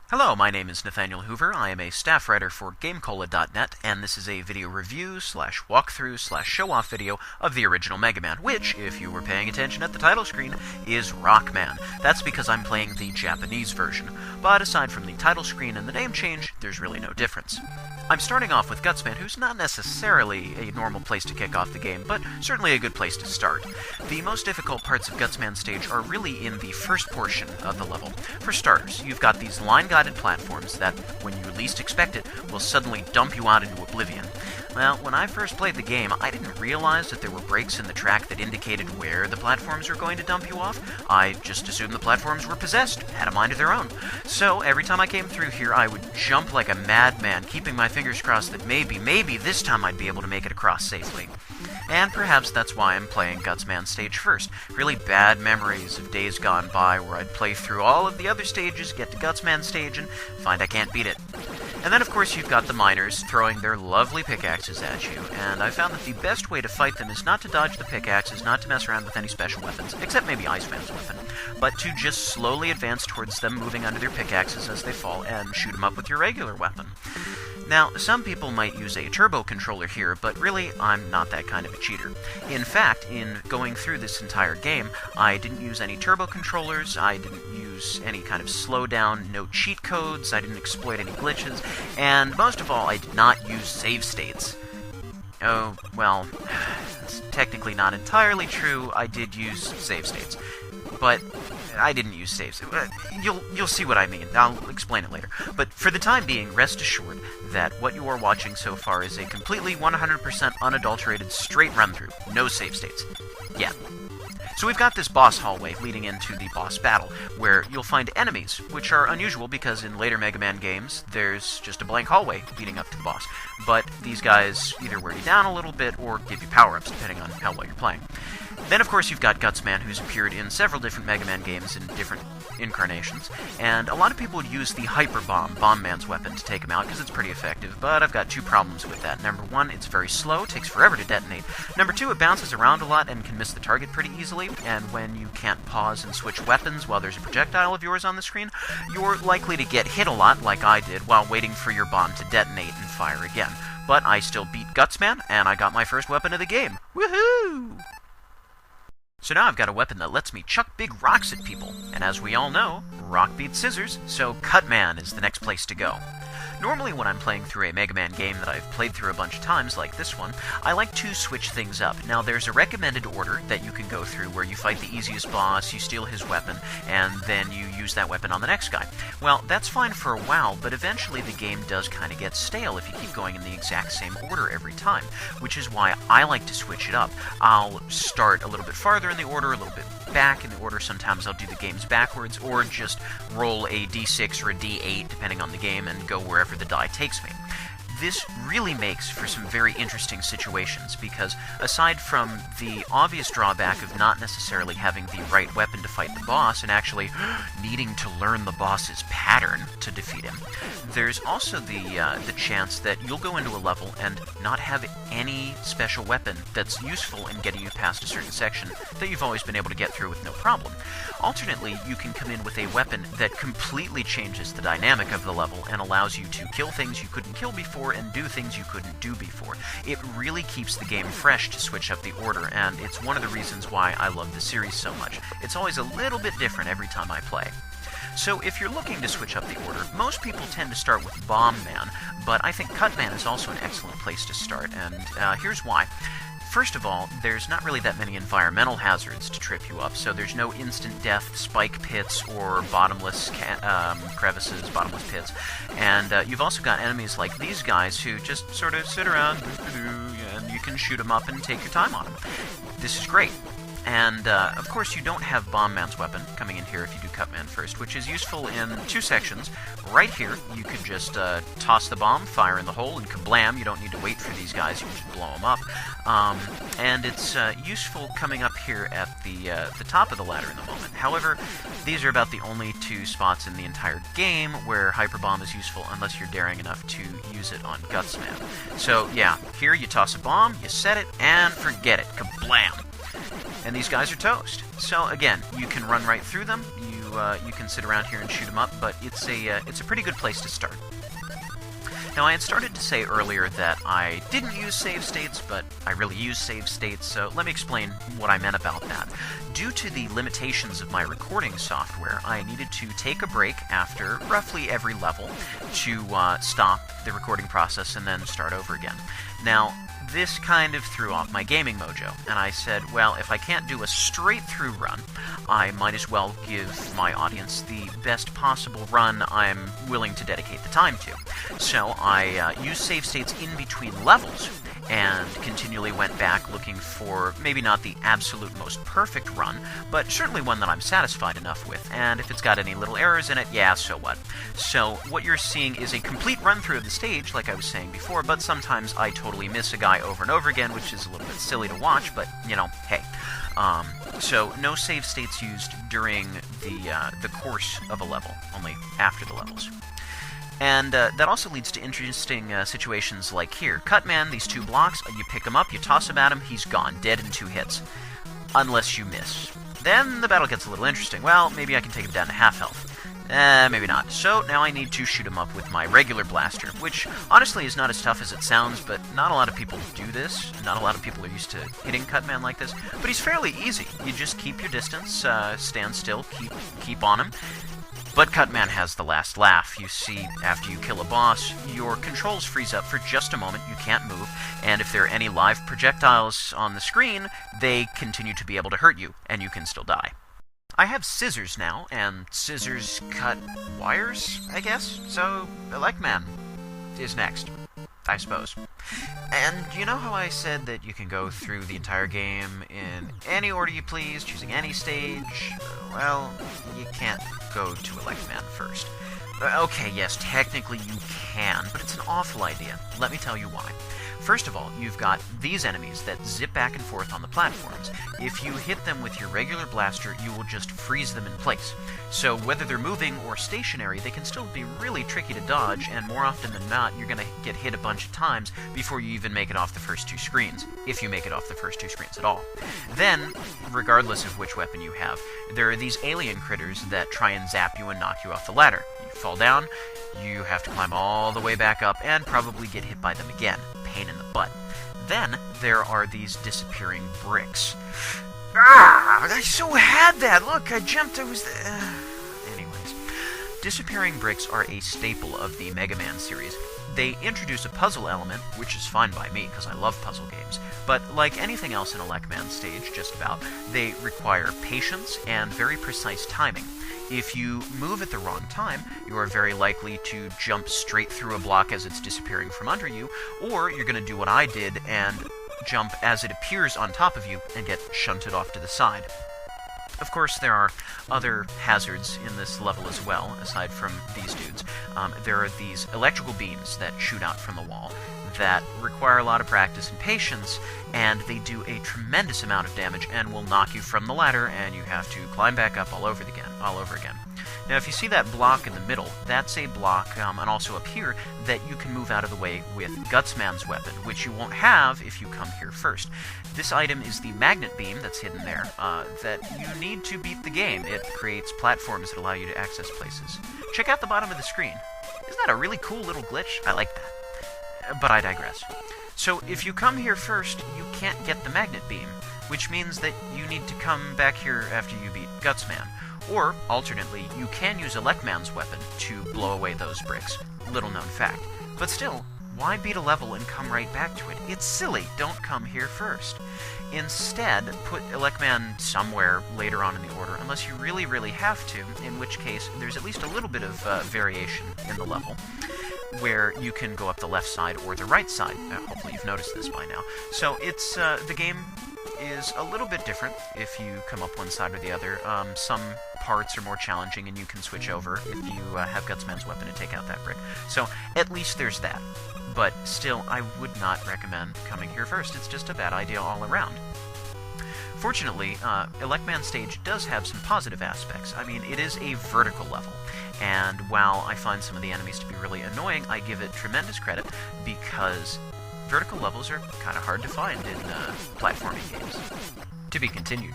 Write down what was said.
Hello, my name is Nathaniel Hoover. I am a staff writer for GameCola.net, and this is a video review slash walkthrough slash show-off video of the original Mega Man, which, if you were paying attention at the title screen, is Rockman. That's because I'm playing the Japanese version, but aside from the title screen and the name change, there's really no difference. I'm starting off with Gutsman, who's not necessarily a normal place to kick off the game, but certainly a good place to start. The most difficult parts of Gutsman stage are really in the first portion of the level. For starters, you've got these line-guided platforms that, when you least expect it, will suddenly dump you out into oblivion. Well, when I first played the game, I didn't realize that there were breaks in the track that indicated where the platforms were going to dump you off. I just assumed the platforms were possessed, had a mind of their own. So every time I came through here, I would jump like a madman, keeping my fingers crossed that maybe this time I'd be able to make it across safely. And perhaps that's why I'm playing Gutsman stage first. Really bad memories of days gone by where I'd play through all of the other stages, get to Gutsman stage, and find I can't beat it. And then, of course, you've got the miners throwing their lovely pickaxes at you, and I found that the best way to fight them is not to dodge the pickaxes, not to mess around with any special weapons, except maybe Iceman's weapon, but to just slowly advance towards them, moving under their pickaxes as they fall, and shoot them up with your regular weapon. Now, some people might use a turbo controller here, but really, I'm not that kind of a cheater. In fact, in going through this entire game, I didn't use any turbo controllers, I didn't use any kind of slowdown, no cheat codes, I didn't exploit any glitches, and most of all, I did not use save states. Oh, well, it's technically not entirely true, I did use save states. But I didn't use saves. You'll see what I mean. I'll explain it later. But for the time being, rest assured that what you are watching so far is a completely 100% unadulterated straight run-through. No save states. Yeah. So we've got this boss hallway leading into the boss battle, where you'll find enemies, which are unusual because in later Mega Man games, there's just a blank hallway leading up to the boss. But these guys either wear you down a little bit or give you power-ups, depending on how well you're playing. Then, of course, you've got Gutsman, who's appeared in several different Mega Man games in different incarnations, and a lot of people would use the Hyper Bomb, Bomb Man's weapon, to take him out, because it's pretty effective, but I've got two problems with that. Number one, it's very slow, takes forever to detonate. Number two, it bounces around a lot and can miss the target pretty easily, and when you can't pause and switch weapons while there's a projectile of yours on the screen, you're likely to get hit a lot, like I did, while waiting for your bomb to detonate and fire again. But I still beat Gutsman, and I got my first weapon of the game. Woohoo! So now I've got a weapon that lets me chuck big rocks at people, and as we all know, rock beats scissors, so Cutman is the next place to go. Normally when I'm playing through a Mega Man game that I've played through a bunch of times, like this one, I like to switch things up. Now there's a recommended order that you can go through where you fight the easiest boss, you steal his weapon, and then you use that weapon on the next guy. Well, that's fine for a while, but eventually the game does kind of get stale if you keep going in the exact same order every time, which is why I like to switch it up. I'll start a little bit farther in the order, a little bit back in the order, sometimes I'll do the games backwards, or just roll a d6 or a d8, depending on the game, and go wherever the die takes me. This really makes for some very interesting situations, because aside from the obvious drawback of not necessarily having the right weapon to fight the boss, and actually needing to learn the boss's pattern to defeat him, there's also the chance that you'll go into a level and not have any special weapon that's useful in getting you past a certain section that you've always been able to get through with no problem. Alternately, you can come in with a weapon that completely changes the dynamic of the level and allows you to kill things you couldn't kill before and do things you couldn't do before. It really keeps the game fresh to switch up the order, and it's one of the reasons why I love the series so much. It's always a little bit different every time I play. So if you're looking to switch up the order, most people tend to start with Bomb Man, but I think Cutman is also an excellent place to start, and here's why. First of all, there's not really that many environmental hazards to trip you up, so there's no instant death spike pits or bottomless crevices, bottomless pits. And you've also got enemies like these guys who just sort of sit around, and you can shoot them up and take your time on them. This is great. And, of course, you don't have Bomb Man's weapon coming in here if you do Cutman first, which is useful in two sections. Right here, you could just toss the bomb, fire in the hole, and kablam! You don't need to wait for these guys, you can just blow them up. And it's useful coming up here at the top of the ladder in the moment. However, these are about the only two spots in the entire game where Hyper Bomb is useful unless you're daring enough to use it on Gutsman. So, yeah, here you toss a bomb, you set it, and forget it. Kablam! And these guys are toast. So again, you can run right through them. You you can sit around here and shoot them up, but it's a pretty good place to start. Now, I had started to say earlier that I didn't use save states, but I really use save states, so let me explain what I meant about that. Due to the limitations of my recording software, I needed to take a break after roughly every level to stop the recording process and then start over again. Now, this kind of threw off my gaming mojo, and I said, well, if I can't do a straight-through run, I might as well give my audience the best possible run I'm willing to dedicate the time to. So I used save states in between levels, and continually went back looking for maybe not the absolute most perfect run, but certainly one that I'm satisfied enough with, and if it's got any little errors in it, yeah, so what. So what you're seeing is a complete run-through of the stage, like I was saying before, but sometimes I totally miss a guy over and over again, which is a little bit silly to watch, but, you know, hey. So no save states used during the course of a level, only after the levels. And that also leads to interesting situations like here. Cutman, these 2 blocks, you pick him up, you toss him at him, he's gone, dead in 2 hits. Unless you miss. Then the battle gets a little interesting. Well, maybe I can take him down to half health. Maybe not. So now I need to shoot him up with my regular blaster, which honestly is not as tough as it sounds, but not a lot of people do this. Not a lot of people are used to hitting Cutman like this. But he's fairly easy. You just keep your distance, stand still, keep on him. But Cutman has the last laugh. You see, after you kill a boss, your controls freeze up for just a moment, you can't move, and if there are any live projectiles on the screen, they continue to be able to hurt you, and you can still die. I have scissors now, and scissors cut wires, I guess? So, Elec Man is next, I suppose. And you know how I said that you can go through the entire game in any order you please, choosing any stage? Well, you can't go to Elec Man first. Okay, yes, technically you can, but it's an awful idea. Let me tell you why. First of all, you've got these enemies that zip back and forth on the platforms. If you hit them with your regular blaster, you will just freeze them in place. So whether they're moving or stationary, they can still be really tricky to dodge, and more often than not, you're going to get hit a bunch of times before you even make it off the first 2 screens, if you make it off the first 2 screens at all. Then, regardless of which weapon you have, there are these alien critters that try and zap you and knock you off the ladder. You fall down, you have to climb all the way back up, and probably get hit by them again. Pain in the butt. Then there are these disappearing bricks. I so had that! Look, I jumped, I was there. Anyways. Disappearing bricks are a staple of the Mega Man series. They introduce a puzzle element, which is fine by me, because I love puzzle games. But like anything else in a Elec Man stage, just about, they require patience and very precise timing. If you move at the wrong time, you are very likely to jump straight through a block as it's disappearing from under you, or you're going to do what I did and jump as it appears on top of you and get shunted off to the side. Of course, there are other hazards in this level as well, aside from these dudes. There are these electrical beams that shoot out from the wall that require a lot of practice and patience, and they do a tremendous amount of damage and will knock you from the ladder, and you have to climb back up all over again. Now, if you see that block in the middle, that's a block, and also up here, that you can move out of the way with Gutsman's weapon, which you won't have if you come here first. This item is the magnet beam that's hidden there, that you need to beat the game. It creates platforms that allow you to access places. Check out the bottom of the screen. Isn't that a really cool little glitch? I like that. But I digress. So if you come here first, you can't get the magnet beam, which means that you need to come back here after you beat Gutsman. Or, alternately, you can use Elec Man's weapon to blow away those bricks. Little known fact. But still, why beat a level and come right back to it? It's silly. Don't come here first. Instead, put Elec Man somewhere later on in the order, unless you really, really have to, in which case there's at least a little bit of variation in the level, where you can go up the left side or the right side. Hopefully you've noticed this by now. So it's, the game is a little bit different if you come up one side or the other. Some parts are more challenging and you can switch over if you have Gutsman's weapon to take out that brick. So at least there's that. But still, I would not recommend coming here first. It's just a bad idea all around. Fortunately, Elec Man stage does have some positive aspects. I mean, it is a vertical level, and while I find some of the enemies to be really annoying, I give it tremendous credit because vertical levels are kind of hard to find in platforming games. To be continued.